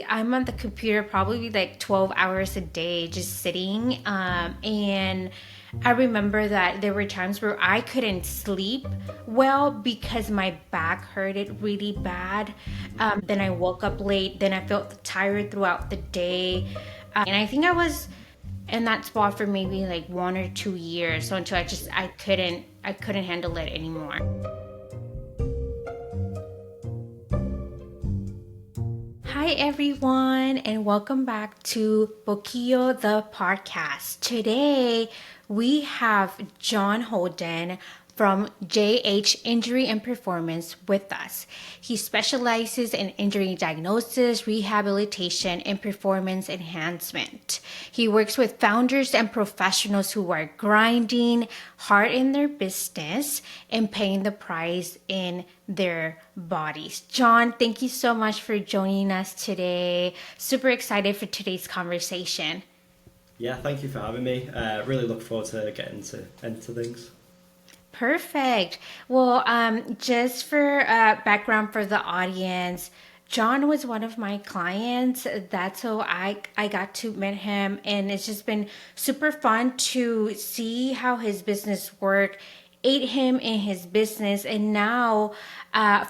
I'm on the computer probably like 12 hours a day just sitting. And I remember that there were times where I couldn't sleep well because my back hurted really bad. Then I woke up late, then I felt tired throughout the day. And I think I was in that spot for maybe like 1 or 2 years. So until I couldn't handle it anymore. Hi, everyone, and welcome back to Boquillo the podcast. Today, we have John Holden from JH Injury and Performance with us. He specializes in injury diagnosis, rehabilitation, and performance enhancement. He works with founders and professionals who are grinding hard in their business and paying the price in their bodies. John, thank you so much for joining us today. Super excited for today's conversation. Yeah, thank you for having me. Really look forward to getting into things. Perfect. Well, just for background for the audience, John was one of my clients. That's how I got to meet him, and it's just been super fun to see how his business work aid him in his business, and now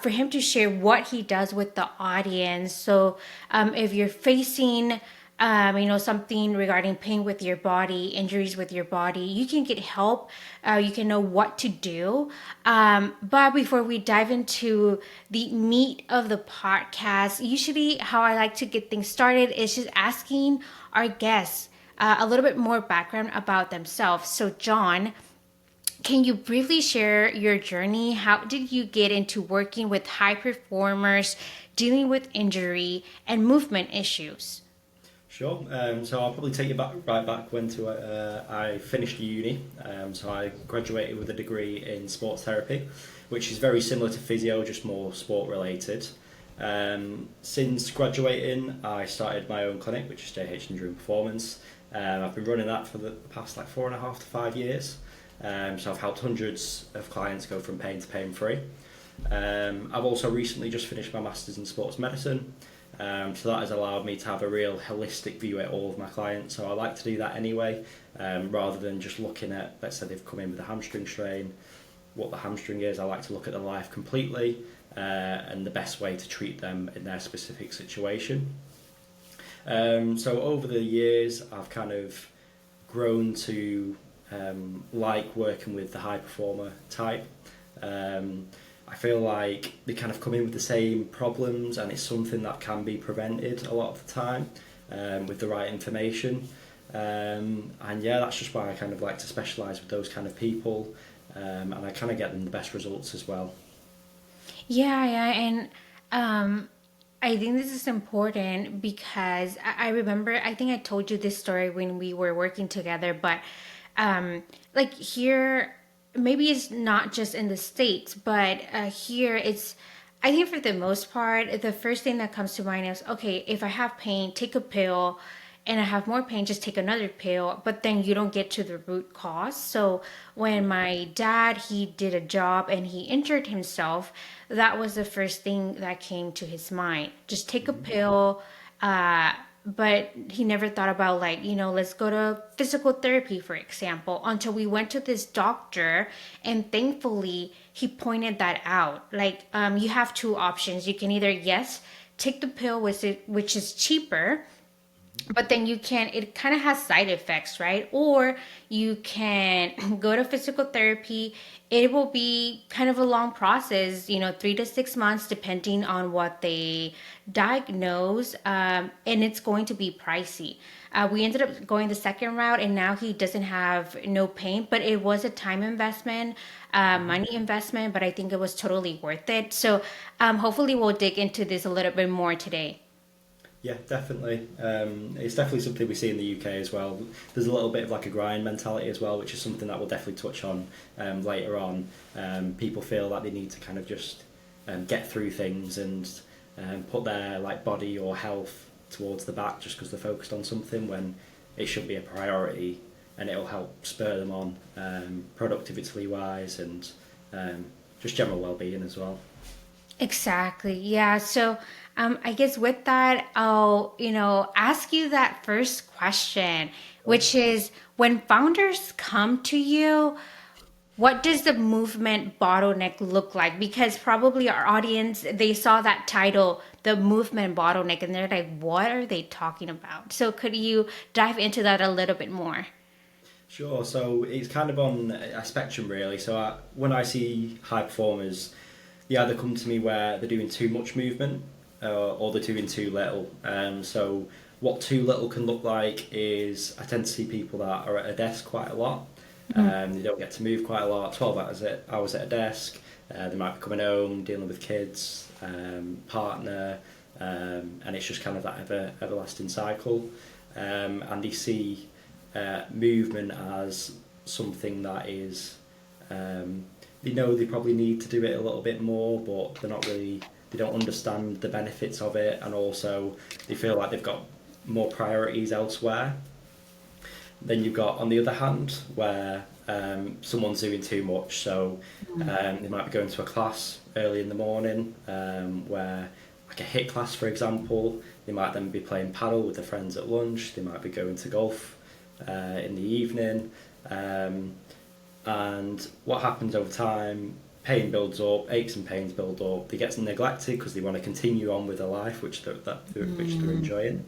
for him to share what he does with the audience. So, if you're facing something regarding pain with your body, injuries with your body, you can get help. You can know what to do. But before we dive into the meat of the podcast, usually how I like to get things started is just asking our guests a little bit more background about themselves. So, John, can you briefly share your journey? How did you get into working with high performers, dealing with injury and movement issues? Sure. So I'll probably take you right back when I finished uni. So I graduated with a degree in sports therapy, which is very similar to physio, just more sport related. Since graduating, I started my own clinic, which is JH Injury and Performance. I've been running that for the past like 4.5 to 5 years. So I've helped hundreds of clients go from pain to pain free. I've also recently just finished my master's in sports medicine. So that has allowed me to have a real holistic view at all of my clients. So I like to do that anyway, rather than just looking at, let's say they've come in with a hamstring strain, what the hamstring is. I like to look at their life completely and the best way to treat them in their specific situation. So over the years, I've kind of grown to like working with the high performer type. I feel like they kind of come in with the same problems, and it's something that can be prevented a lot of the time with the right information. And yeah, that's just why I kind of like to specialise with those kind of people, and I kind of get them the best results as well. Yeah, and I think this is important because I remember, I think I told you this story when we were working together, but like here, maybe it's not just in the States, but here it's, I think for the most part, the first thing that comes to mind is okay, if I have pain, take a pill, and I have more pain, just take another pill, but then you don't get to the root cause. So when my dad, he did a job and he injured himself, that was the first thing that came to his mind. Just take a pill, uh, but he never thought about, like, let's go to physical therapy, for example, until we went to this doctor, and thankfully he pointed that out. Like, you have two options. You can either, yes, take the pill, which is cheaper, but then you can, it kind of has side effects, right? Or you can go to physical therapy. It will be kind of a long process, 3 to 6 months depending on what they diagnose, and it's going to be pricey. We ended up going the second route, and now he doesn't have no pain, but it was a time investment, money investment, but I think it was totally worth it. So hopefully we'll dig into this a little bit more today. Yeah, definitely. It's definitely something we see in the UK as well. There's a little bit of like a grind mentality as well, which is something that we'll definitely touch on later on. People feel like they need to kind of just get through things and put their like body or health towards the back just because they're focused on something when it should be a priority, and it'll help spur them on productivity wise and just general well-being as well. Exactly. Yeah. So, I guess with that, I'll, ask you that first question, Sure. which is when founders come to you, what does the movement bottleneck look like? Because probably our audience, they saw that title, the movement bottleneck, and they're like, what are they talking about? So, could you dive into that a little bit more? Sure. So it's kind of on a spectrum, really. When I see high performers, they either come to me where they're doing too much movement or they're doing too little. So what too little can look like is I tend to see people that are at a desk quite a lot. They don't get to move quite a lot. 12 hours at a desk. They might be coming home, dealing with kids, partner, and it's just kind of that everlasting cycle. And they see movement as something that is they know they probably need to do it a little bit more, but they don't understand the benefits of it, and also they feel like they've got more priorities elsewhere. Then you've got, on the other hand, where someone's doing too much. So they might be going to a class early in the morning, where, like a hit class, for example. They might then be playing paddle with their friends at lunch. They might be going to golf in the evening. And what happens over time, pain builds up, aches and pains build up. They get neglected because they want to continue on with their life, which they're enjoying.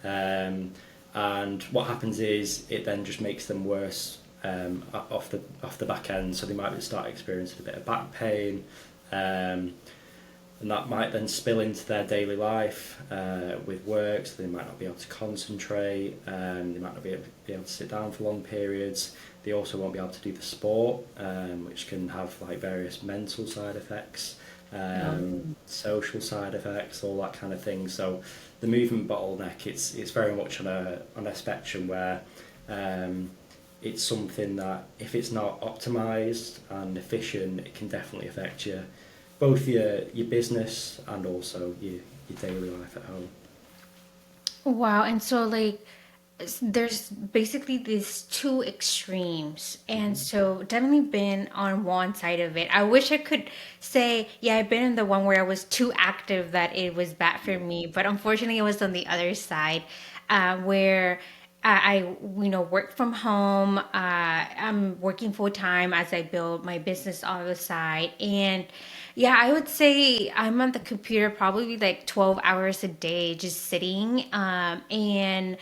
Um, and what happens is it then just makes them worse off the back end. So they might start experiencing a bit of back pain, and that might then spill into their daily life with work. So they might not be able to concentrate. They might not be able to sit down for long periods. They also won't be able to do the sport, which can have like various mental side effects, social side effects, all that kind of thing. So the movement bottleneck, it's very much on a spectrum where it's something that if it's not optimized and efficient, it can definitely affect both your business and also your daily life at home. Wow. And so, like, there's basically these two extremes. And Mm-hmm. so, definitely been on one side of it. I wish I could say, yeah, I've been in the one where I was too active that it was bad for Yeah. me. But unfortunately, I was on the other side where work from home. I'm working full time as I build my business on the side. And yeah, I would say I'm on the computer probably like 12 hours a day just sitting. And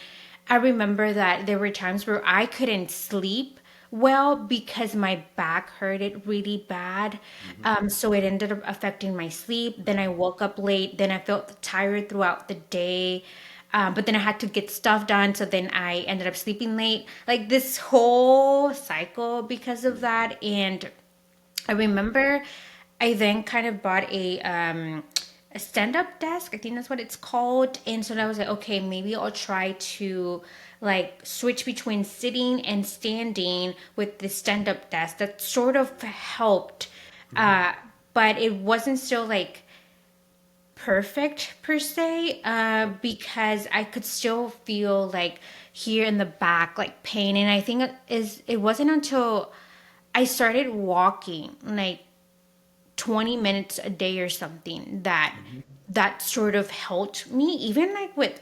I remember that there were times where I couldn't sleep well because my back hurted really bad. Mm-hmm. So it ended up affecting my sleep. Then I woke up late. Then I felt tired throughout the day. But then I had to get stuff done. So then I ended up sleeping late. Like this whole cycle because of that. And I remember I then kind of bought a stand-up desk. I think that's what it's called. And so I was like, okay, maybe I'll try to like switch between sitting and standing with the stand-up desk. That sort of helped. Mm-hmm. Uh, but it wasn't still like perfect per se, because I could still feel like here in the back like pain. And I think it wasn't until I started walking like 20 minutes a day or something Mm-hmm. that sort of helped me, even like with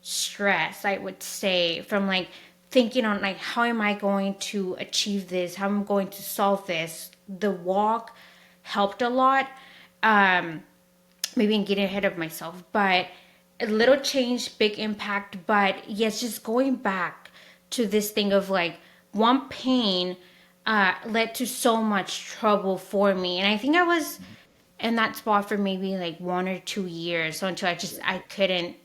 stress, I would say, from like thinking on like how am I going to achieve this, how I'm going to solve this. The walk helped a lot. Maybe in getting ahead of myself, but a little change, big impact. But yes, just going back to this thing of like one pain led to so much trouble for me. And I think I was in that spot for maybe like 1 or 2 years, so until I couldn't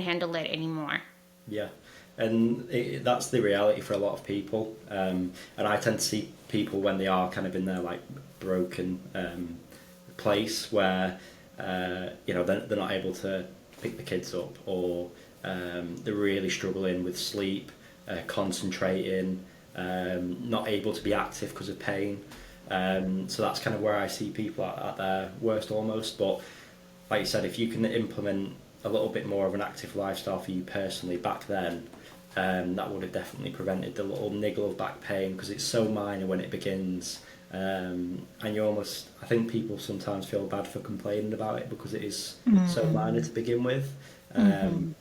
handle it anymore. Yeah, and that's the reality for a lot of people. And I tend to see people when they are kind of in their like broken place where they're not able to pick the kids up, or they're really struggling with sleep, concentrating, not able to be active because of pain. So that's kind of where I see people at their worst almost. But like you said, if you can implement a little bit more of an active lifestyle for you personally back then, that would have definitely prevented the little niggle of back pain, because it's so minor when it begins, And you almost, I think people sometimes feel bad for complaining about it because it is so minor to begin with. Mm-hmm.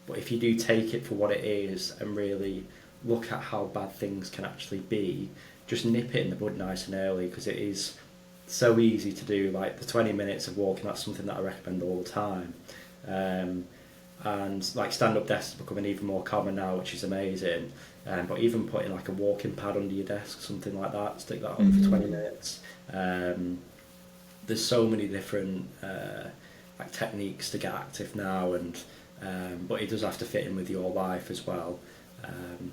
But if you do take it for what it is and really look at how bad things can actually be, just nip it in the bud nice and early, because it is so easy to do. Like the 20 minutes of walking, that's something that I recommend all the time. Um, and like stand-up desks are becoming even more common now, which is amazing. But even putting like a walking pad under your desk, something like that, stick that on for 20 minutes. Um, there's so many different like techniques to get active now, and but it does have to fit in with your life as well. Um,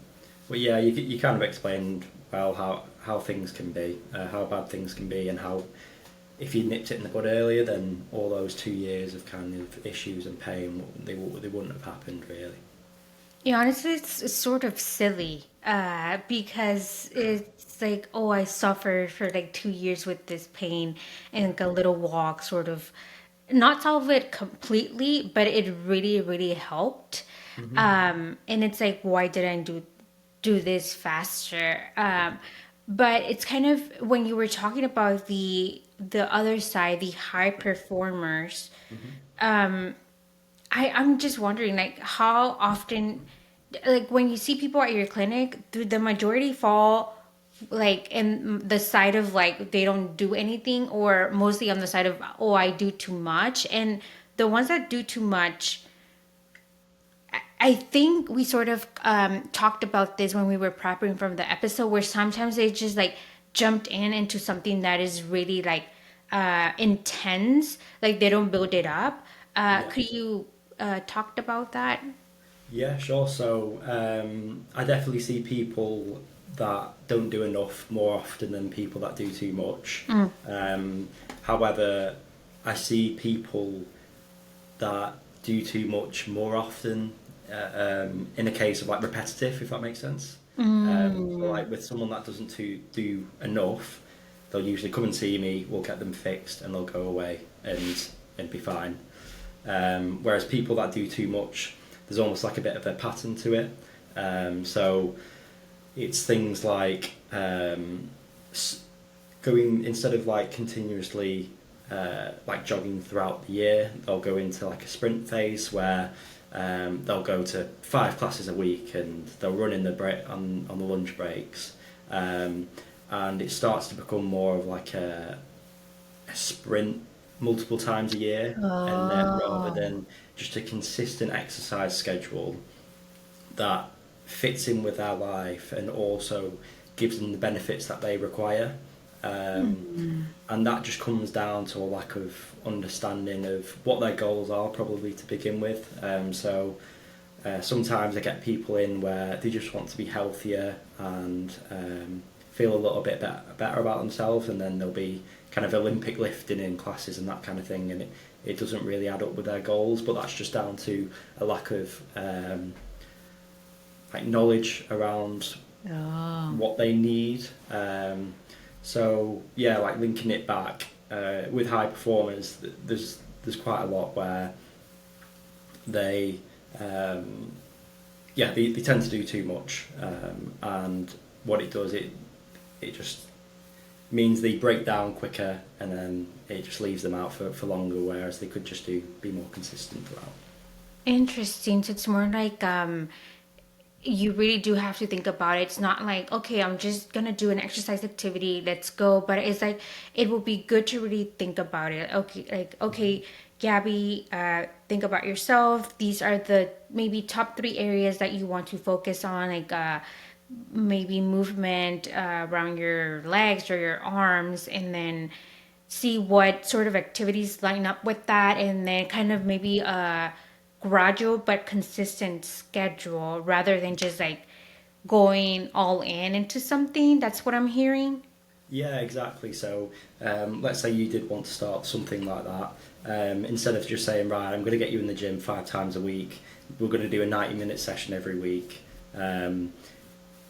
but yeah, you kind of explained well how things can be, how bad things can be, and how if you nipped it in the bud earlier, then all those 2 years of kind of issues and pain they wouldn't have happened really. Yeah, honestly, it's sort of silly because it's like, oh, I suffered for like 2 years with this pain, and like a little walk sort of not solve it completely, but it really, really helped. And it's like, why didn't I do this faster? But it's kind of when you were talking about the other side, the high performers. Mm-hmm. I'm just wondering, like, how often, like, when you see people at your clinic, do the majority fall, like, in the side of, like, they don't do anything, or mostly on the side of, oh, I do too much? And the ones that do too much, I think we sort of talked about this when we were prepping from the episode, where sometimes they just, like, jumped into something that is really, like, intense, like, they don't build it up. Yeah. Could you talked about that? Yeah, sure. So I definitely see people that don't do enough more often than people that do too much. However, I see people that do too much more often in a case of like repetitive, if that makes sense. So like with someone that doesn't do enough, they'll usually come and see me, we'll get them fixed, and they'll go away and be fine. Whereas people that do too much, there's almost like a bit of a pattern to it. So it's things like going, instead of like continuously like jogging throughout the year, they'll go into like a sprint phase where they'll go to 5 classes a week and they'll run in the break on the lunch breaks. And it starts to become more of like a sprint multiple times a year, and then rather Oh. than just a consistent exercise schedule that fits in with our life and also gives them the benefits that they require. Um, and that just comes down to a lack of understanding of what their goals are, probably to begin with. Sometimes I get people in where they just want to be healthier and feel a little bit better about themselves, and then there'll be kind of Olympic lifting in classes and that kind of thing, and it doesn't really add up with their goals. But that's just down to a lack of like knowledge around Oh. what they need. So yeah, like linking it back with high performers, there's quite a lot where they they tend to do too much, and what it does, it just means they break down quicker, and then it just leaves them out for longer, whereas they could just be more consistent throughout. Interesting. So it's more like you really do have to think about it. It's not like, okay, I'm just gonna do an exercise activity, let's go. But it's like it will be good to really think about it. Okay, like, okay, Gabby, think about yourself. These are the maybe top three areas that you want to focus on, like maybe movement around your legs or your arms, and then see what sort of activities line up with that, and then kind of maybe a gradual but consistent schedule rather than just like going all in into something. That's what I'm hearing. Yeah, exactly. So let's say you did want to start something like that. Instead of just saying, right, I'm going to get you in the gym 5 times a week, we're going to do a 90-minute session every week.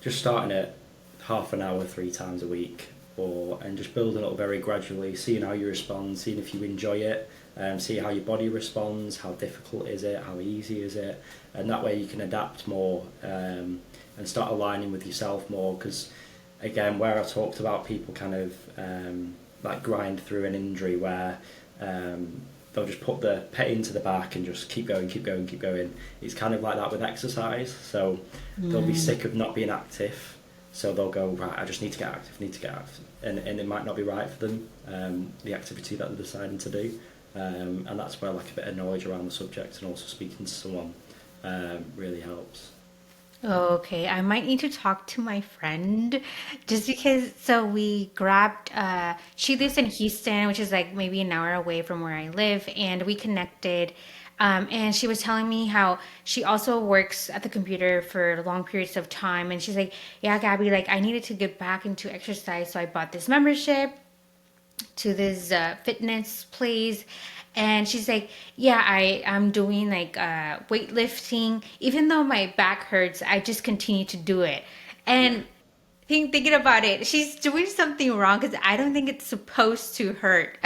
Just starting at half an hour 3 times a week, and just building up very gradually, seeing how you respond, seeing if you enjoy it, see how your body responds, how difficult is it, how easy is it, and that way you can adapt more and start aligning with yourself more, because again, where I talked about people kind of like grind through an injury where they'll just put the pet into the back and just keep going, keep going, keep going. It's kind of like that with exercise. So they'll be sick of not being active. So they'll go, right, I just need to get active, need to get active. And it might not be right for them, the activity that they're deciding to do. And that's where like a bit of knowledge around the subject and also speaking to someone really helps. Okay, I might need to talk to my friend just because. So we grabbed, she lives in Houston, which is like maybe an hour away from where I live, and we connected. And she was telling me how she also works at the computer for long periods of time. And she's like, yeah, Gabby, like I needed to get back into exercise. So I bought this membership to this fitness place, and she's like, yeah, I'm doing like weightlifting. Even though my back hurts, I just continue to do it. Yeah. And thinking about it, she's doing something wrong because I don't think it's supposed to hurt.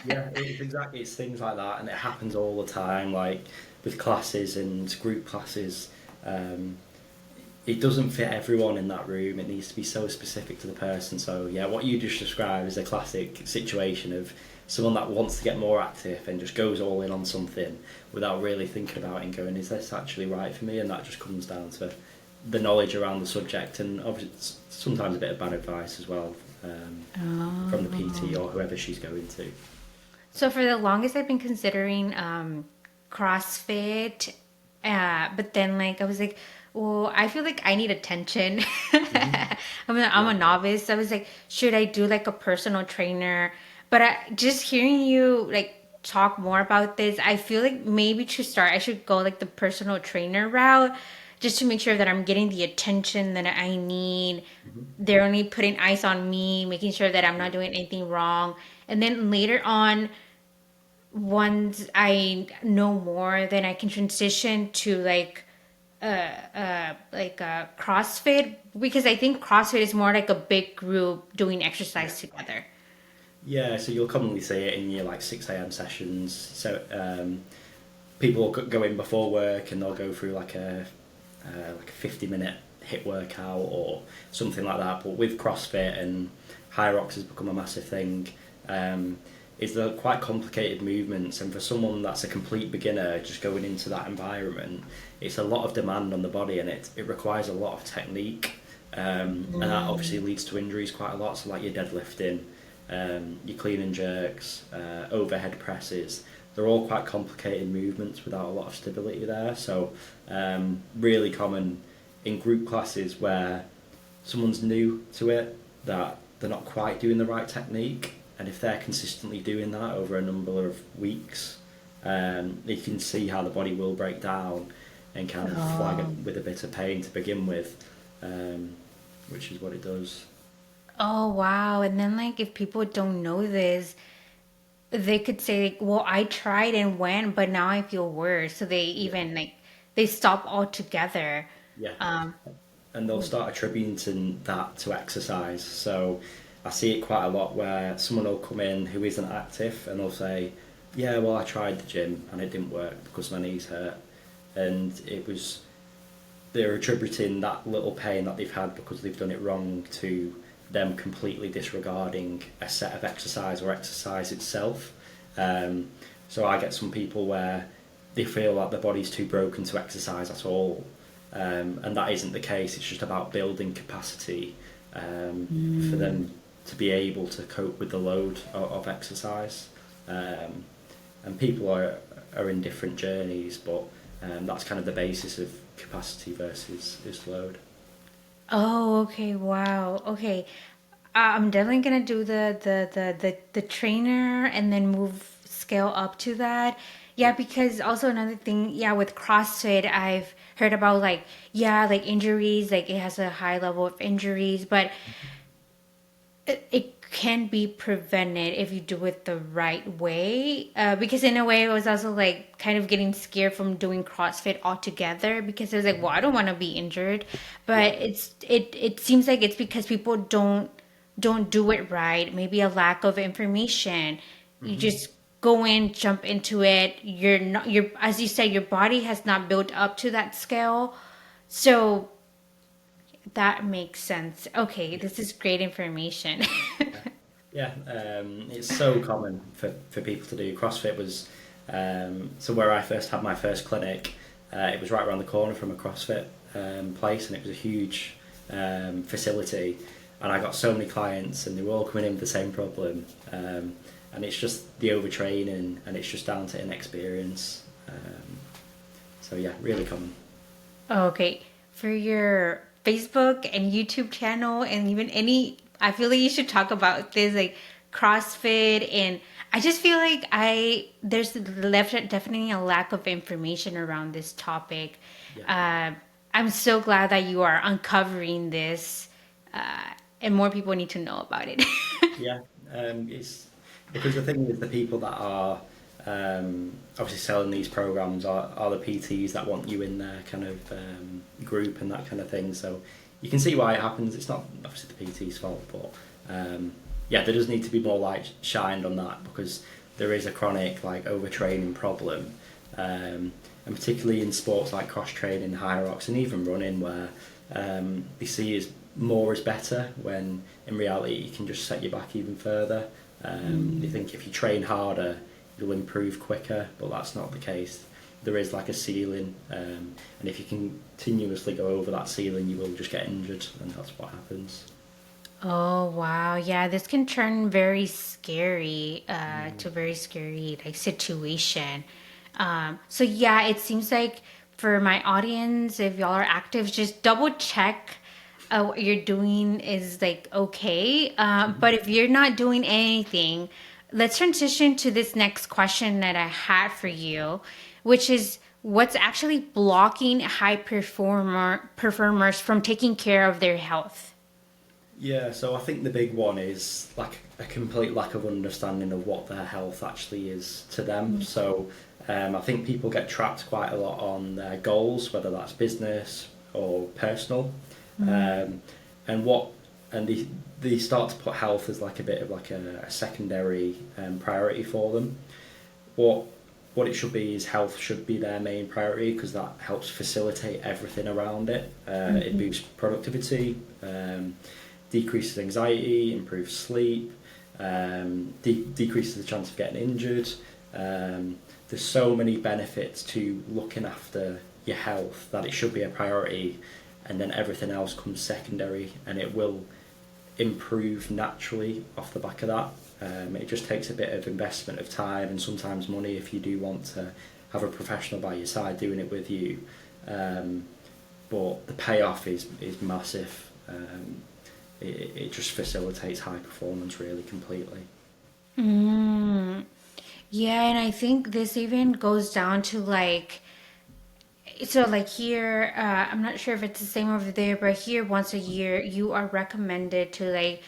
Yeah, it's things like that, and it happens all the time. Like with classes and group classes, um, it doesn't fit everyone in that room. It needs to be so specific to the person. So yeah, what you just described is a classic situation of someone that wants to get more active and just goes all in on something without really thinking about it and going, is this actually right for me? And that just comes down to the knowledge around the subject and obviously sometimes a bit of bad advice as well from the PT or whoever she's going to. So for the longest, I've been considering CrossFit, but then like I was like, well, I feel like I need attention. Hmm. I'm a Yeah. novice. I was like, should I do like a personal trainer? But just hearing you like talk more about this, I feel like maybe to start, I should go like the personal trainer route, just to make sure that I'm getting the attention that I need. Hmm. They're only putting eyes on me, making sure that I'm not doing anything wrong. And then later on, once I know more, then I can transition to CrossFit, because I think CrossFit is more like a big group doing Yeah. exercise together. Yeah, so you'll commonly see it in your like 6 a.m. sessions. So people will go in before work and they'll go through like a 50-minute hit workout or something like that. But with CrossFit and High Rocks has become a massive thing. Is the quite complicated movements, and for someone that's a complete beginner just going into that environment, it's a lot of demand on the body, and it requires a lot of technique, and that obviously leads to injuries quite a lot. So like your deadlifting, your clean and jerks, overhead presses, they're all quite complicated movements without a lot of stability there. So really common in group classes where someone's new to it, that they're not quite doing the right technique, and if they're consistently doing that over a number of weeks, you can see how the body will break down and kind of flag it Oh. with a bit of pain to begin with, um, which is what it does. Oh, wow. And then like if people don't know this, they could say like, well, I tried and went, but now I feel worse. So they Yeah, even like they stop altogether. yeah. Um, And they'll start attributing that to exercise. So I see it quite a lot where someone will come in who isn't active and they'll say, "Yeah, well, I tried the gym and it didn't work because my knees hurt," and it was they're attributing that little pain that they've had because they've done it wrong to them completely disregarding a set of exercise or exercise itself. Um, so I get some people where they feel like their body's too broken to exercise at all, and that isn't the case. It's just about building capacity for them to be able to cope with the load of exercise. Um, and people are in different journeys, but that's kind of the basis of capacity versus this load. oh, okay, wow. Okay. I'm definitely gonna do the trainer and then move scale up to that. Yeah, Yeah. because also another thing, yeah, with CrossFit, I've heard about like, yeah, like injuries, like it has a high level of injuries, but it can be prevented if you do it the right way. Because in a way, I was also like kind of getting scared from doing CrossFit altogether because I was like, well, I don't want to be injured, Yeah. but it seems like it's because people don't do it right. Maybe a lack of information. You Hmm. just go in, jump into it. You're not you're as you said, your body has not built up to that scale, so That makes sense. Okay, this is great information. Yeah, it's so common for people to do. CrossFit was so where I first had my first clinic. It was right around the corner from a CrossFit place, and it was a huge facility. And I got so many clients, and they were all coming in with the same problem. And it's just the overtraining, and it's just down to inexperience. So yeah, really common. Okay, for your Facebook and YouTube channel, and even any, I feel like you should talk about this, like CrossFit, and I just feel like there's left definitely a lack of information around this topic. Yeah. I'm so glad that you are uncovering this, and more people need to know about it. Yeah, it's because the thing is, the people that are obviously selling these programs are the PTs that want you in their kind of group and that kind of thing. So you can see why it happens. It's not obviously the PT's fault, but yeah, there does need to be more light shined on that because there is a chronic like overtraining problem, and particularly in sports like cross training, high rocks, and even running, where they see as more is better when in reality you can just set you back even further. You think if you train harder you'll improve quicker, but that's not the case. There is like a ceiling, and if you continuously go over that ceiling you will just get injured, and that's what happens. Oh wow, yeah, this can turn very scary, to very scary like situation. So yeah, it seems like for my audience, if y'all are active, just double check what you're doing is like okay. But if you're not doing anything, let's transition to this next question that I had for you, which is what's actually blocking high performers from taking care of their health? Yeah, so I think the big one is like a complete lack of understanding of what their health actually is to them. So I think people get trapped quite a lot on their goals, whether that's business or personal, um, and what and they start to put health as like a bit of like a secondary priority for them. What what it should be is health should be their main priority because that helps facilitate everything around it. It boosts productivity, decreases anxiety, improves sleep, decreases the chance of getting injured. There's so many benefits to looking after your health that it should be a priority, and then everything else comes secondary, and it will improve naturally off the back of that. It just takes a bit of investment of time and sometimes money if you do want to have a professional by your side doing it with you. But the payoff is massive. It just facilitates high performance really completely. Mm. Yeah, and I think this even goes down to like, so like here, I'm not sure if it's the same over there, but here once a year you are recommended to like,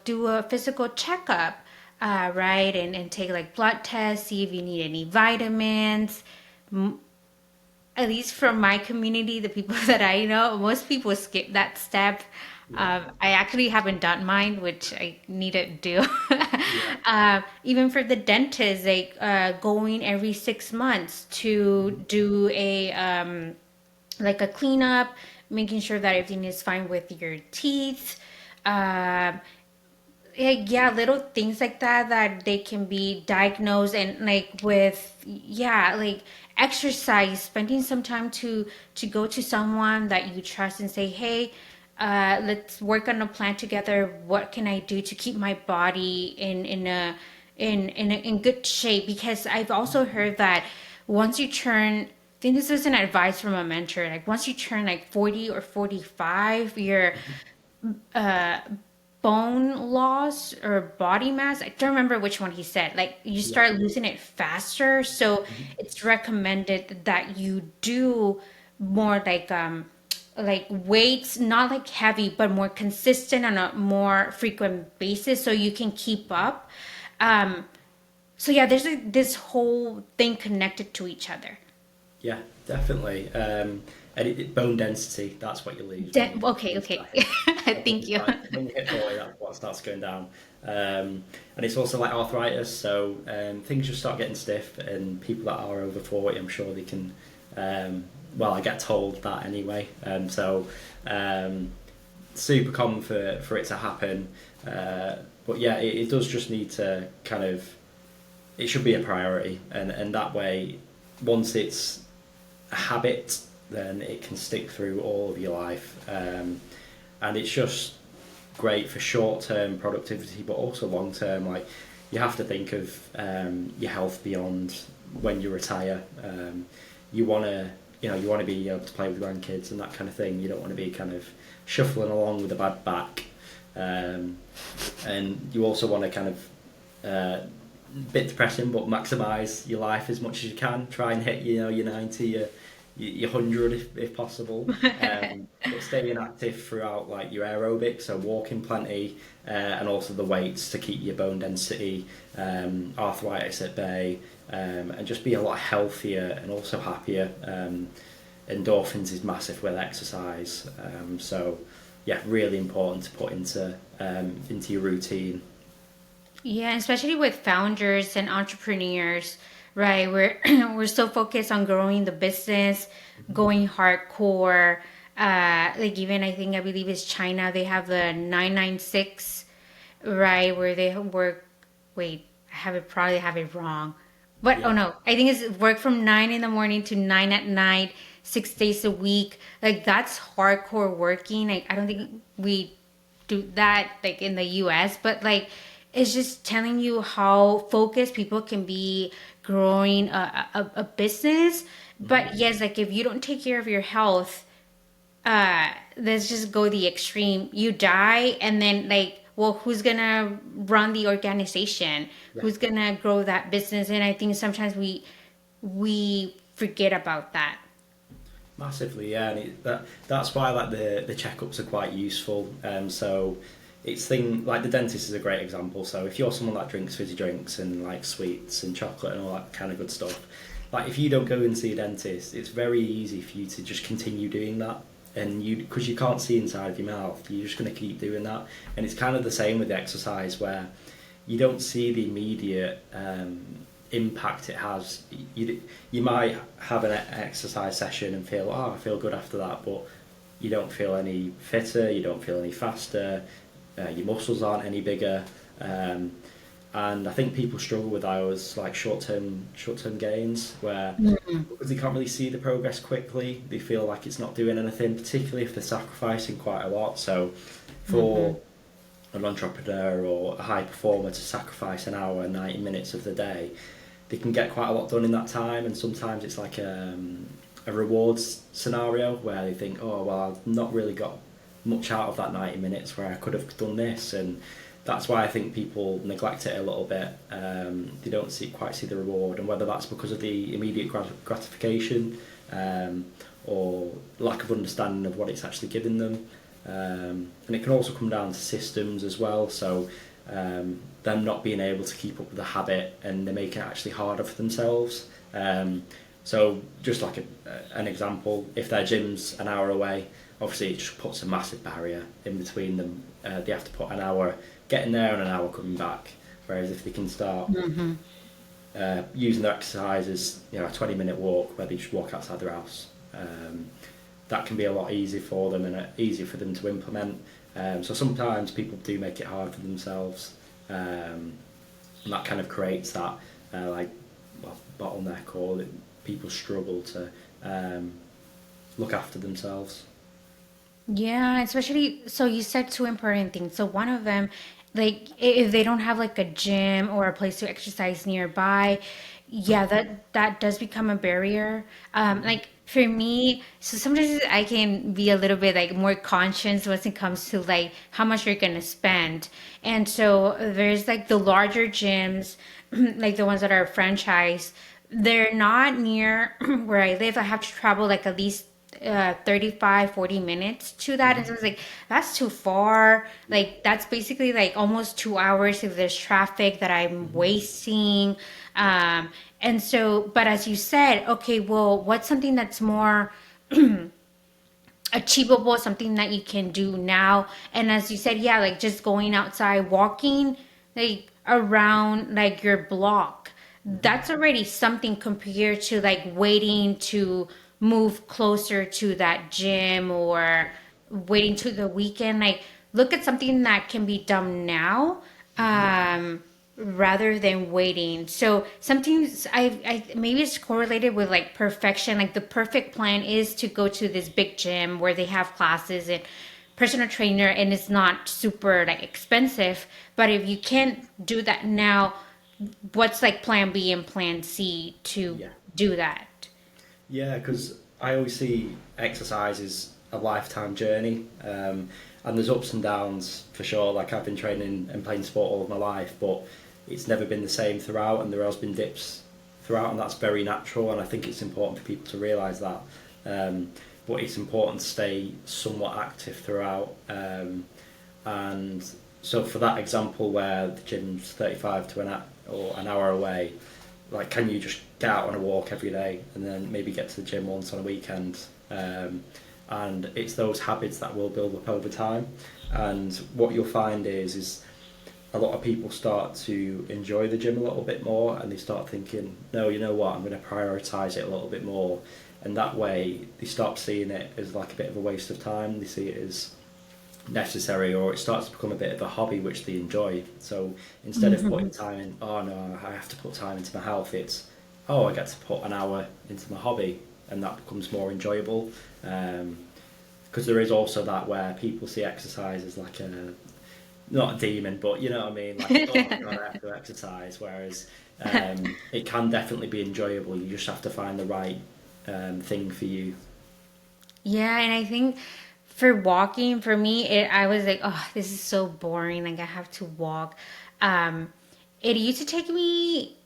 do a physical checkup, right? And take like blood tests, see if you need any vitamins. At least from my community, the people that I know, most people skip that step. Yeah, I actually haven't done mine, which I need to do. yeah, Even for the dentist, like going every 6 months to do a like a cleanup, making sure that everything is fine with your teeth. Um, yeah, little things like that that they can be diagnosed and like with, yeah, like exercise, spending some time to go to someone that you trust and say, hey, let's work on a plan together. What can I do to keep my body in good shape? Because I've also heard that once you turn, I think this is an advice from a mentor, like once you turn like 40 or 45, your bone loss or body mass, I don't remember which one he said, like you yeah, start losing it faster. So it's recommended that you do more like weights, not like heavy, but more consistent on a more frequent basis so you can keep up. um so yeah, there's like this whole thing connected to each other. yeah, definitely. And bone density, that's what you lose when you Okay, lose okay. that hip. Thank you. When you hit 40, that's what starts going down. And it's also like arthritis, so things just start getting stiff, and people that are over 40, I'm sure they can well, I get told that anyway. Um, super common for it to happen. But yeah, it does just need to kind of, it should be a priority, and that way, once it's a habit, then it can stick through all of your life. And it's just great for short term productivity, but also long term. Like, you have to think of your health beyond when you retire. You want to, you want to be able to play with grandkids and that kind of thing. You don't want to be kind of shuffling along with a bad back, and you also want to kind of bit depressing, but maximise your life as much as you can. Try and hit your 90, your 100 if possible. But staying active throughout, like your aerobics, so walking plenty, and also the weights to keep your bone density, arthritis at bay, and just be a lot healthier and also happier. Endorphins is massive with exercise, so yeah, really important to put into your routine. Yeah, especially with founders and entrepreneurs, right? We're we're so focused on growing the business, going hardcore. Like even I believe it's China. They have the 996, right? Where they work. Wait, I have it probably have it wrong, but oh Yeah, no, I think it's work from 9 in the morning to 9 at night, 6 days a week. Like that's hardcore working. Like I don't think we do that like in the US, but like it's just telling you how focused people can be growing a business. But yes, like if you don't take care of your health, let's just go the extreme. You die, and then like, well, who's gonna run the organization? yeah. Who's gonna grow that business? And I think sometimes we forget about that. Massively, yeah, and that's why like the checkups are quite useful. So it's thing like the dentist is a great example. So if you're someone that drinks fizzy drinks and like sweets and chocolate and all that kind of good stuff, like if you don't go and see a dentist, it's very easy for you to just continue doing that. And because you can't see inside of your mouth, you're just going to keep doing that. And it's kind of the same with the exercise, where you don't see the immediate impact it has. You might have an exercise session and feel, oh, I feel good after that, but you don't feel any fitter, you don't feel any faster, your muscles aren't any bigger. And I think people struggle with those like short term gains, where because they can't really see the progress quickly, they feel like it's not doing anything, particularly if they're sacrificing quite a lot. So for an entrepreneur or a high performer to sacrifice an hour, 90 minutes of the day, they can get quite a lot done in that time. And sometimes it's like a rewards scenario where they think, oh, well, I've not really got much out of that 90 minutes where I could have done this. And that's why I think people neglect it a little bit. They don't quite see the reward, and whether that's because of the immediate gratification, or lack of understanding of what it's actually giving them. And it can also come down to systems as well. So them not being able to keep up with the habit, and they make it actually harder for themselves. So just like an example, if their gym's an hour away, obviously it just puts a massive barrier in between them. They have to put an hour getting there and an hour coming back. Whereas if they can start using their exercise as a 20-minute walk where they just walk outside their house, that can be a lot easier for them and easier for them to implement. So sometimes people do make it hard for themselves, and that kind of creates that bottleneck, or that people struggle to look after themselves. Yeah, especially so you said two important things. So one of them, like if they don't have like a gym or a place to exercise nearby, yeah, that does become a barrier. Like for me, so sometimes I can be a little bit like more conscious when it comes to like how much you're gonna spend. And so there's like the larger gyms, like the ones that are franchise, they're not near where I live. I have to travel like at least 35 40 minutes to that, and so it's like that's too far. Like that's basically like almost 2 hours if there's traffic that I'm wasting. And so but as you said, okay, well, what's something that's more achievable, something that you can do now? And as you said, yeah, like just going outside walking like around like your block, that's already something compared to like waiting to move closer to that gym or waiting to the weekend. Like, look at something that can be done now, rather than waiting. So sometimes I maybe it's correlated with like perfection. Like the perfect plan is to go to this big gym where they have classes and personal trainer, and it's not super like expensive. But if you can't do that now, what's like plan B and plan C to Yeah. do that? Yeah, because I always see exercise as a lifetime journey, and there's ups and downs for sure. Like I've been training and playing sport all of my life, but it's never been the same throughout, and there has been dips throughout, and that's very natural. And I think it's important for people to realise that. But it's important to stay somewhat active throughout. And so, for that example, where the gym's 35 to or an hour away, like, can you just get out on a walk every day and then maybe get to the gym once on a weekend? And it's those habits that will build up over time. And what you'll find is a lot of people start to enjoy the gym a little bit more, and they start thinking, no, you know what, I'm going to prioritise it a little bit more. And that way they stop seeing it as like a bit of a waste of time. They see it as necessary, or it starts to become a bit of a hobby which they enjoy. So instead of putting time in, oh no, I have to put time into my health, it's, oh, I get to put an hour into my hobby, and that becomes more enjoyable. Because there is also that where people see exercise as like a, not a demon, but you know what I mean, like, oh my god, I have to exercise. Whereas it can definitely be enjoyable. You just have to find the right thing for you. Yeah, and I think for walking, for me, I was like, oh, this is so boring. Like I have to walk. Um, it used to take me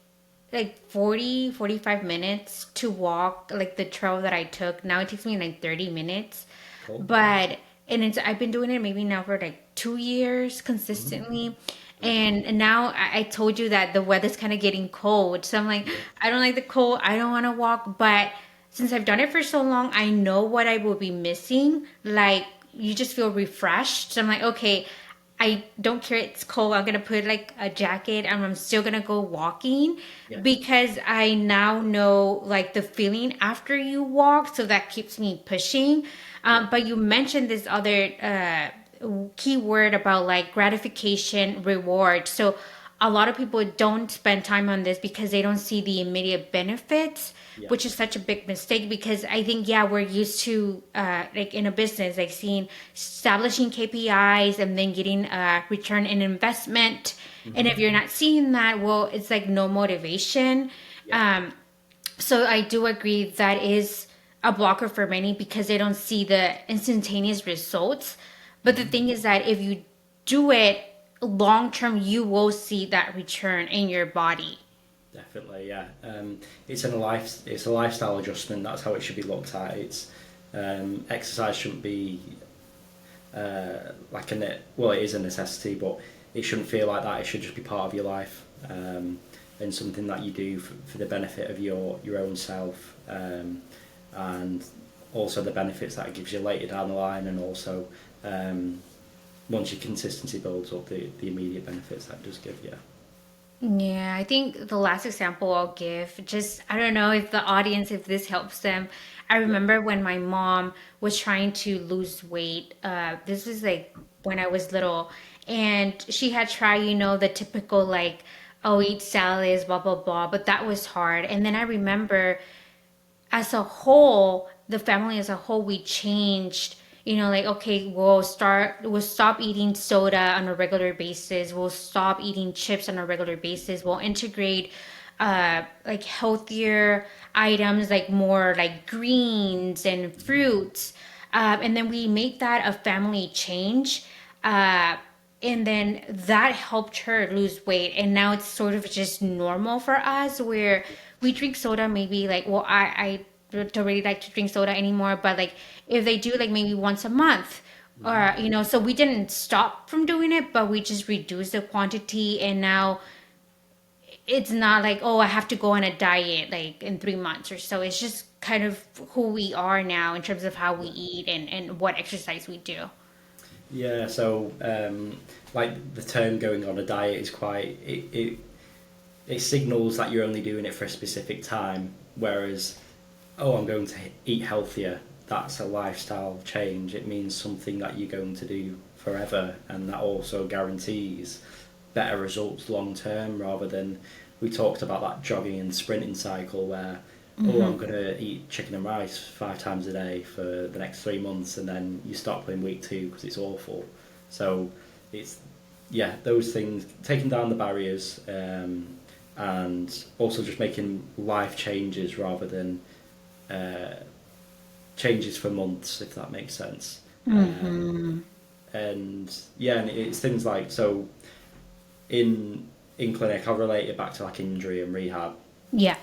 like 40, 45 minutes to walk like the trail that I took. Now it takes me like 30 minutes. Cool. But and it's I've been doing it maybe now for like 2 years Mhm. consistently. Yeah. And now I told you that the weather's kind of getting cold. So I'm like, Yeah. I don't like the cold. I don't want to walk. But since I've done it for so long, I know what I will be missing. Like you just feel refreshed. So I'm like, okay, I don't care it's cold. I'm gonna put like a jacket and I'm still gonna go walking Yeah. because I now know like the feeling after you walk. So that keeps me pushing. Yeah. But you mentioned this other key word about like gratification reward. So a lot of people don't spend time on this because they don't see the immediate benefits, Yeah. which is such a big mistake because I think, yeah, we're used to like in a business like seeing establishing KPIs and then getting a return in investment, and if Hmm. you're not seeing that, well, it's like no motivation. Yeah. So I do agree that is a blocker for many because they don't see the instantaneous results. But the Hmm. thing is that if you do it long term, you will see that return in your body. Definitely, yeah. It's a lifestyle adjustment. That's how it should be looked at. It's exercise shouldn't be well, it is a necessity, but it shouldn't feel like that. It should just be part of your life, and something that you do for the benefit of your own self, and also the benefits that it gives you later down the line, and also um, once your consistency builds up, the immediate benefits that it does give you. Yeah, I think the last example I'll give, just I don't know if the audience, if this helps them. I Yeah. remember when my mom was trying to lose weight. This was like when I was little, and she had tried, the typical like, oh, eat salads, blah blah blah. But that was hard. And then I remember as a whole, the family as a whole, we changed. Like okay, we'll stop eating soda on a regular basis. We'll stop eating chips on a regular basis. We'll integrate like healthier items, like more like greens and fruits. And then we made that a family change. And then that helped her lose weight, and now it's sort of just normal for us where we drink soda maybe like, well, I don't really like to drink soda anymore, but like if they do like maybe once a month, Hmm. or so we didn't stop from doing it, but we just reduced the quantity, and now it's not like, oh, I have to go on a diet like in 3 months or so. It's just kind of who we are now in terms of how we Yeah. eat and what exercise we do. Yeah, so like the term going on a diet is quite it signals that you're only doing it for a specific time, whereas oh, I'm going to eat healthier. That's a lifestyle change. It means something that you're going to do forever, and that also guarantees better results long term rather than we talked about that jogging and sprinting cycle where, oh, I'm going to eat chicken and rice 5 times a day for the next 3 months, and then you stop in week 2 because it's awful. So it's, yeah, those things, taking down the barriers, and also just making life changes rather than uh, changes for months, if that makes sense. Mm-hmm. And yeah, and it's things like, so in clinic, I'll relate it back to like injury and rehab. Yeah.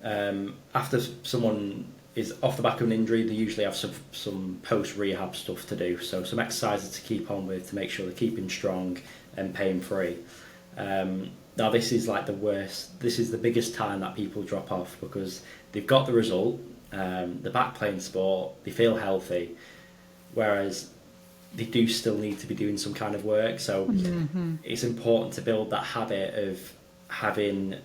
After someone is off the back of an injury, they usually have some post rehab stuff to do. So some exercises to keep on with to make sure they're keeping strong and pain free. Now this is like the worst. This is the biggest time that people drop off because they've got the result. They're back playing sport. They feel healthy, whereas they do still need to be doing some kind of work. So Mm-hmm. it's important to build that habit of having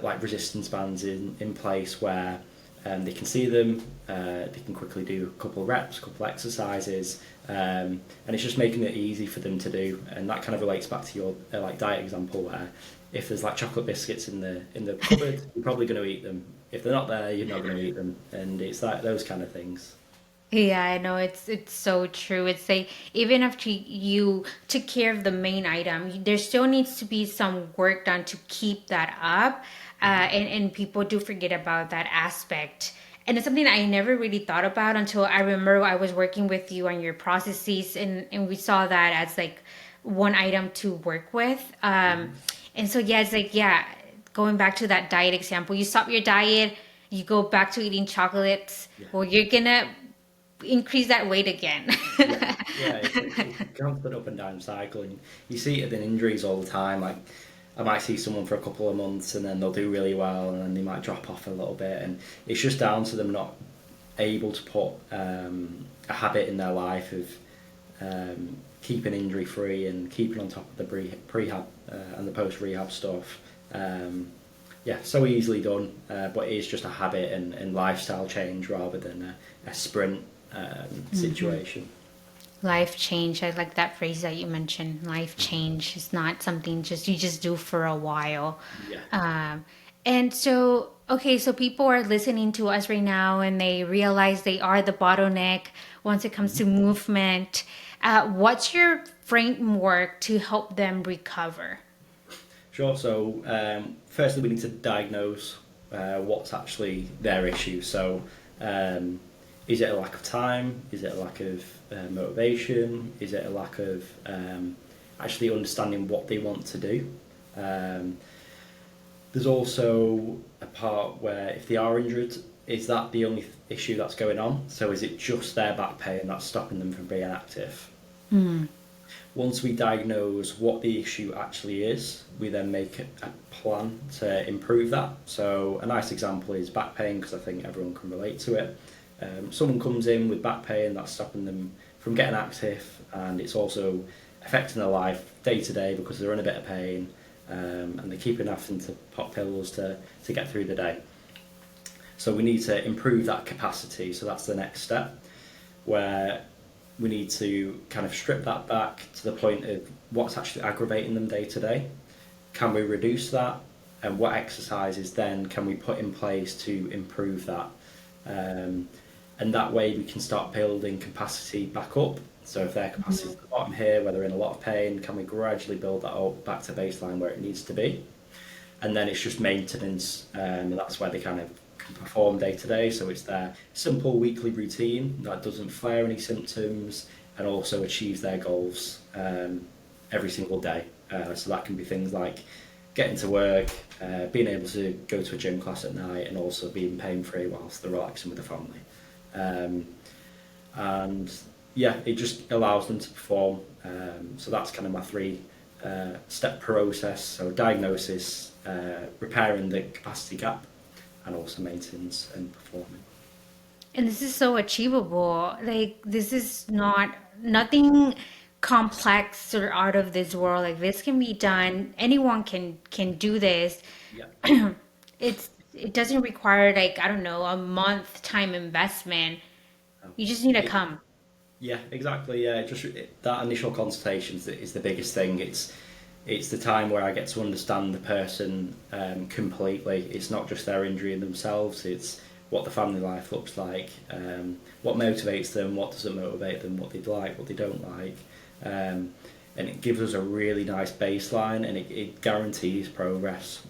like resistance bands in place where they can see them, they can quickly do a couple of reps, a couple of exercises, and it's just making it easy for them to do. And that kind of relates back to your like diet example where if there's like chocolate biscuits in the cupboard, you're probably going to eat them. If they're not there, you're not going to eat them, and it's like those kind of things. Yeah, I know it's so true. It's like even after you took care of the main item, there still needs to be some work done to keep that up. And people do forget about that aspect. And it's something that I never really thought about until I remember I was working with you on your processes, and we saw that as like one item to work with. And so yeah, it's like yeah, going back to that diet example, you stop your diet, you go back to eating chocolates. Yeah. Well, you're gonna increase that weight again. Yeah, yeah, it's a constant up and down cycle, and you see it in injuries all the time. Like I might see someone for a couple of months, and then they'll do really well, and then they might drop off a little bit, and it's just down to them not able to put a habit in their life of keeping injury free and keeping on top of the prehab and the post rehab stuff. Um, yeah, so easily done, but it is just a habit and lifestyle change rather than a sprint situation. Life change. I like that phrase that you mentioned. Life change is not something just you just do for a while. Yeah. Um, and so, okay, so people are listening to us right now and they realize they are the bottleneck once it comes to movement. What's your framework to help them recover? Sure. So, firstly, we need to diagnose what's actually their issue. So, is it a lack of time? Is it a lack of motivation? Is it a lack of actually understanding what they want to do? Um, there's also a part where if they are injured, is that the only issue that's going on? So, is it just their back pain that's stopping them from being active? Once we diagnose what the issue actually is, we then make a plan to improve that. So a nice example is back pain, because I think everyone can relate to it. Someone comes in with back pain that's stopping them from getting active, and it's also affecting their life day to day because they're in a bit of pain, and they're keeping having to pop pills to get through the day. So we need to improve that capacity. So that's the next step, where we need to kind of strip that back to the point of what's actually aggravating them day to day. Can we reduce that? And what exercises then can we put in place to improve that? And that way we can start building capacity back up. So if their capacity is at the bottom here, where they're in a lot of pain, can we gradually build that up back to baseline where it needs to be? And then it's just maintenance, and that's where they kind of can perform day to day. So it's their simple weekly routine that doesn't flare any symptoms and also achieves their goals every single day. So that can be things like getting to work, being able to go to a gym class at night, and also being pain free whilst they're relaxing with the family. And yeah, it just allows them to perform. So that's kind of my three step process. So diagnosis, repairing the capacity gap, and also maintenance and performing. And this is so achievable. Like this is not nothing complex or out of this world. Like this can be done. Anyone can do this. Yeah. It's it doesn't require like, I don't know, a month time investment. You just need to It, come. yeah, exactly. Yeah, that initial consultation is the biggest thing. It's the time where I get to understand the person completely. It's not just their injury in themselves. It's what the family life looks like, what motivates them, what doesn't motivate them, what they like, what they don't like, and it gives us a really nice baseline, and it guarantees progress.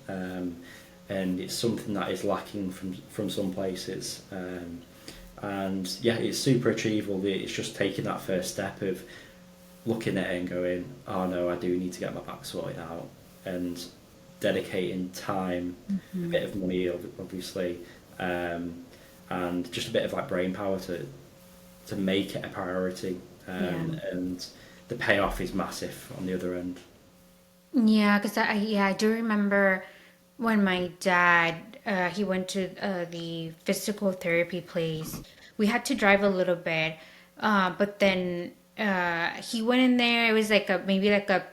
And it's something that is lacking from some places. And yeah, it's super achievable. It's just taking that first step of looking at it and going, oh no, I do need to get my back sorted out, and dedicating time, a Mhm. bit of money, obviously, um, and just a bit of like brain power to make it a priority. Yeah. And the payoff is massive on the other end. Yeah, because yeah, I do remember when my dad he went to the physical therapy place. We had to drive a little bit, but then he went in there. It was like a maybe like a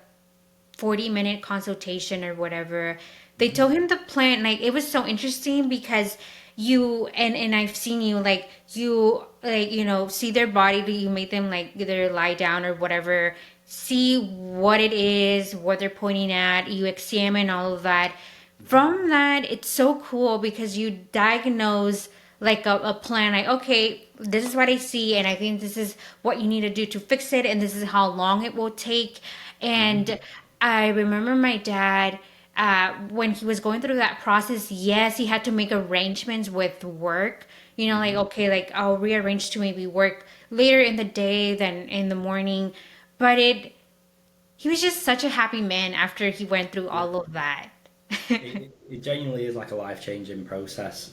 40-minute consultation or whatever. They told him the plan. Like it was so interesting because you and I've seen you like you like see their body. You make them like either lie down or whatever, see what it is, what they're pointing at. You examine all of that. From that, it's so cool because you diagnose like a plan, like okay, this is what I see and I think this is what you need to do to fix it and this is how long it will take. Mm-hmm. And I remember my dad, when he was going through that process, yes, he had to make arrangements with work. Like, Mm-hmm. okay, like I'll rearrange to maybe work later in the day than in the morning. But he was just such a happy man after he went through Yeah. all of that. It genuinely is like a life changing process.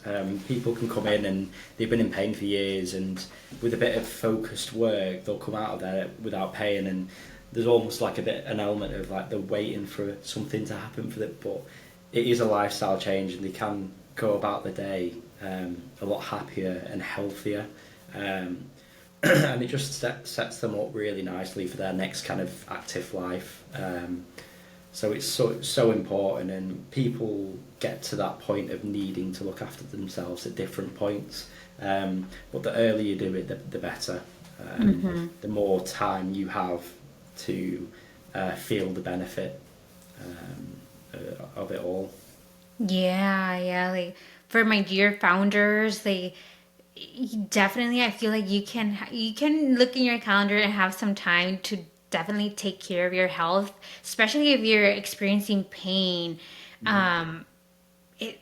People can come in and they've been in pain for years, and with a bit of focused work, they'll come out of there without pain. And there's almost like an element of like they're waiting for something to happen for them, but it is a lifestyle change, and they can go about the day a lot happier and healthier. Um, and it just sets them up really nicely for their next kind of active life. So it's so important, and people get to that point of needing to look after themselves at different points. But the earlier you do it, the better. Hmm. The more time you have to feel the benefit of it all. Yeah, yeah. Like for my dear founders, definitely I feel like you can look in your calendar and have some time to definitely take care of your health, especially if you're experiencing pain. Mm-hmm. Um, it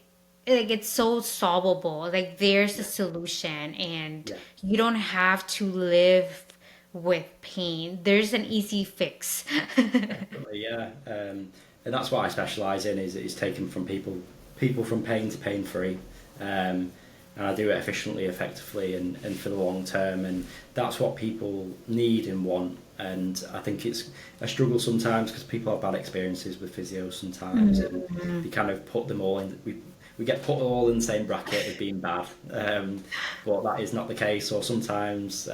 like it's so solvable. Like there's a Yeah, solution, and yeah, you don't have to live with pain. There's an easy fix. definitely, yeah. And that's what I specialise in is taking from people from pain to pain free. And I do it efficiently, effectively, and for the long term. And that's what people need and want. And I think it's a struggle sometimes because people have bad experiences with physio sometimes, and Mhm. they kind of put them all in. We get put all in the same bracket as being bad, but that is not the case. Or sometimes,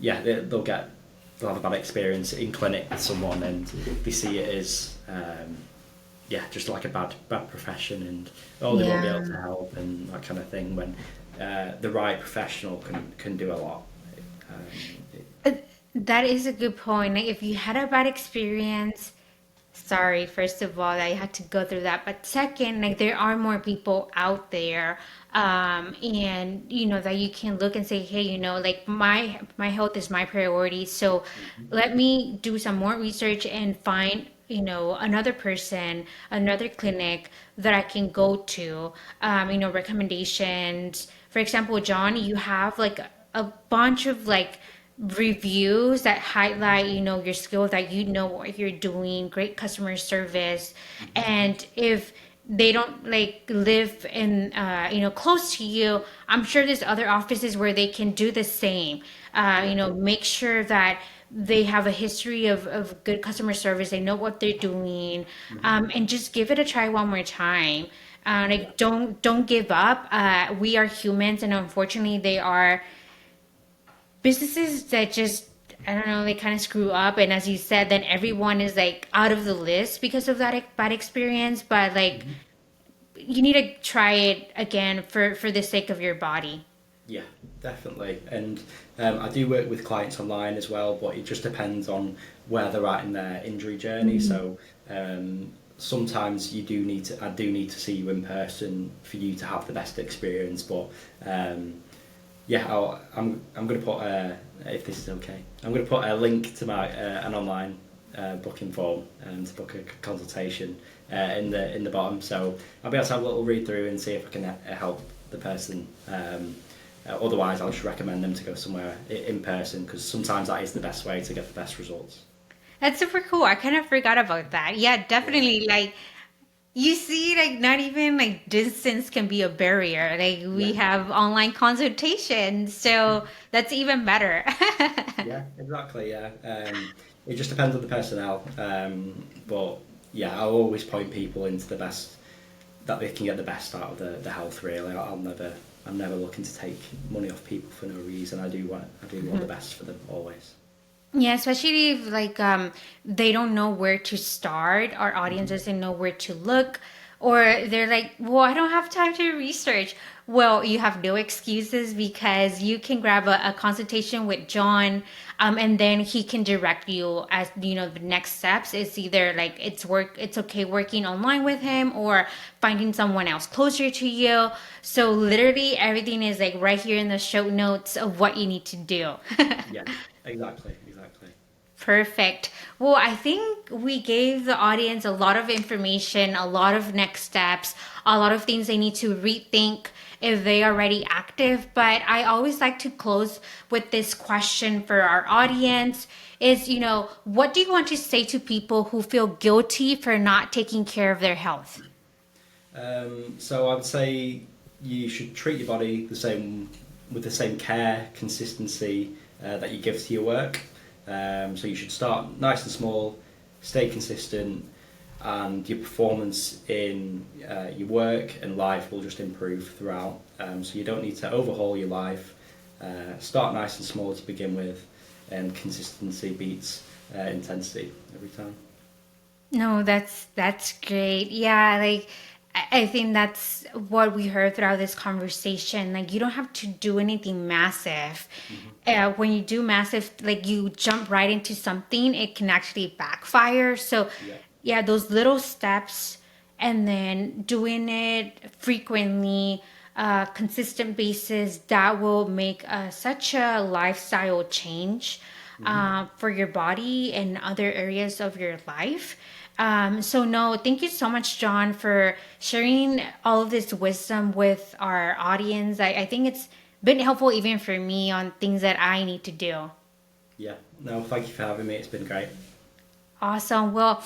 yeah, they'll have a bad experience in clinic with someone, and they see it as yeah, just like a bad profession, and oh, they won't be able Yeah. to help and that kind of thing. When the right professional can do a lot. It, Uh, That is a good point. Like, if you had a bad experience, sorry, first of all, that you had to go through that. But second, like there are more people out there, and that you can look and say, hey, like my health is my priority. So let me do some more research and find another person, another clinic that I can go to. Recommendations. For example, John, you have like a bunch of like reviews that highlight your skill, that what you're doing, great customer service. And if they don't like live in close to you, I'm sure there's other offices where they can do the same. yeah, Make sure that they have a history of good customer service, they know what they're doing. And just give it a try one more time. yeah, Like don't give up. We are humans, and unfortunately they are businesses that just, I don't know, they kind of screw up, and as you said, then everyone is like out of the list because of that bad experience. But like you need to try it again for the sake of your body. Yeah, definitely. And I do work with clients online as well, but it just depends on where they're at in their injury journey. So sometimes I do need to see you in person for you to have the best experience. But yeah, I'm going to put if this is okay, I'm going to put a link to my an online booking form to book a consultation in the bottom. So I'll be able to have a little read through and see if I can help the person. Otherwise, I'll just recommend them to go somewhere in person, because sometimes that is the best way to get the best results. That's super cool. I kind of forgot about that. Yeah, Yeah, definitely. Like you see, like not even like distance can be a barrier. Like we yeah, have online consultations, so that's even better. yeah, exactly. Yeah, it just depends on the personnel, but yeah, I'll always point people into the best that they can get the best out of the health. Really, I'm never looking to take money off people for no reason. I do want the best for them always. Yeah, especially if like they don't know where to start, our audience Hmm. doesn't know where to look, or they're like, "Well, I don't have time to research." Well, you have no excuses because you can grab a consultation with John, and then he can direct you as you know the next steps. It's either like it's okay working online with him or finding someone else closer to you. So literally everything is like right here in the show notes of what you need to do. Yeah, exactly, exactly. Perfect. Well, I think we gave the audience a lot of information, a lot of next steps, a lot of things they need to rethink if they are already active. But I always like to close with this question for our audience is, what do you want to say to people who feel guilty for not taking care of their health? So I would say you should treat your body the same with the same care, consistency that you give to your work. So you should start nice and small, stay consistent, and your performance in your work and life will just improve throughout. So you don't need to overhaul your life. Start nice and small to begin with, and consistency beats intensity every time. No, that's great. Yeah, like I think that's what we heard throughout this conversation. Like you don't have to do anything massive. Hmm. When you do massive, like you jump right into something, it can actually backfire. So, Yeah. yeah, those little steps, and then doing it frequently, consistent basis, that will make such a lifestyle change Hmm. for your body and other areas of your life. So no, thank you so much, John, for sharing all of this wisdom with our audience. I think it's been helpful even for me on things that I need to do. Yeah. No, thank you for having me. It's been great. Awesome. Well,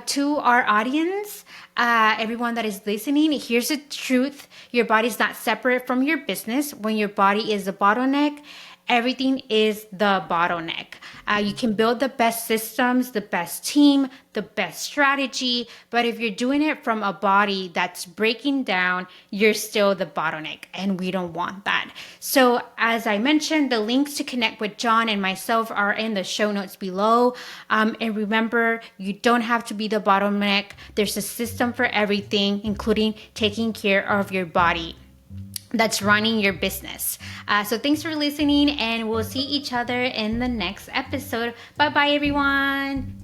to our audience, everyone that is listening, here's the truth. Your body is not separate from your business. When your body is the bottleneck, everything is the bottleneck. You can build the best systems, the best team, the best strategy, but if you're doing it from a body that's breaking down, you're still the bottleneck, and we don't want that. So, as I mentioned, the links to connect with John and myself are in the show notes below. And remember, you don't have to be the bottleneck. There's a system for everything, including taking care of your body that's running your business. So thanks for listening, and we'll see each other in the next episode. Bye bye, everyone.